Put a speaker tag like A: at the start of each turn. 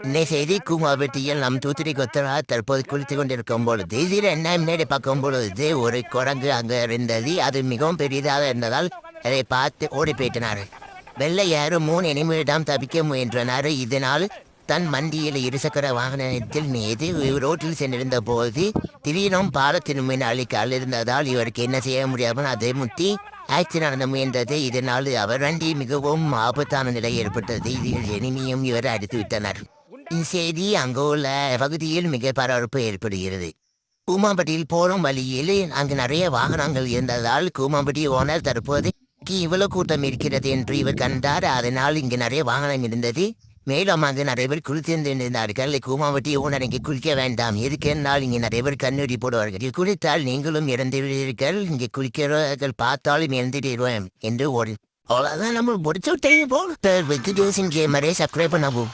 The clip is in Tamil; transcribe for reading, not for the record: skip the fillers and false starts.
A: இன்னை செய்தி கூமாவெட்டியில் நம் தூத்துடி கொத்தரா தற்போது குளித்துக் கொண்டிருக்கும் பொழுது இதில் என்ன முன்னாடி பார்க்கும் பொழுது ஒரு குரங்கு அங்கு இருந்தது. அது மிகவும் பெரியதாக இருந்ததால் அதை பார்த்து ஓடி போயிட்டனர். வெள்ளையாரும் 3 நிமிடம் தப்பிக்க முயன்றனர். இதனால் தன் மண்டியில் இருசக்கர வாகனத்தில் மீது ரோட்டில் சென்றிருந்த போது திடீரெனும் பாலத்தின் மீன் அழிக்கால் இருந்ததால் இவருக்கு என்ன செய்ய முடியாமல் அதை முத்தி ஆக்சிடென்ட் நடந்த முயன்றது. இதனால் அவர் வண்டி மிகவும் ஆபத்தான நிலை ஏற்பட்டது. இதில் இனிமையும் இவர் அடித்து விட்டனர். இச்செய்தி அங்குள்ள பகுதியில் மிக பரபரப்பு ஏற்படுகிறது. கூமாம்பட்டியில் போகும் வழியில் அங்கு நிறைய வாகனங்கள் இருந்ததால் கூமாம்பட்டி ஓனர் தற்போது இவ்வளவு கூட்டம் இருக்கிறது என்று இவர் கண்டார். அதனால் இங்கு நிறைய வாகனம் இருந்தது. மேலும் அங்கு நிறைய பேர் குளித்திருந்தார்கள். கூமாவட்டி ஓனர் இங்கே குளிக்க வேண்டாம், எதுக்கென்றால் இங்கே நிறைய பேர் கண்ணூடி போடுவார்கள், இங்கே குளித்தால் நீங்களும் இறந்துவிடுவீர்கள், இங்கே குளிக்கிறவர்கள் பார்த்தாலும் இறந்துடுவோம் என்று ஓடி. அவ்வளோதான், நம்ம முடிச்சு விட்டீங்க போல். சப்ஸ்கிரைப் பண்ணவும்.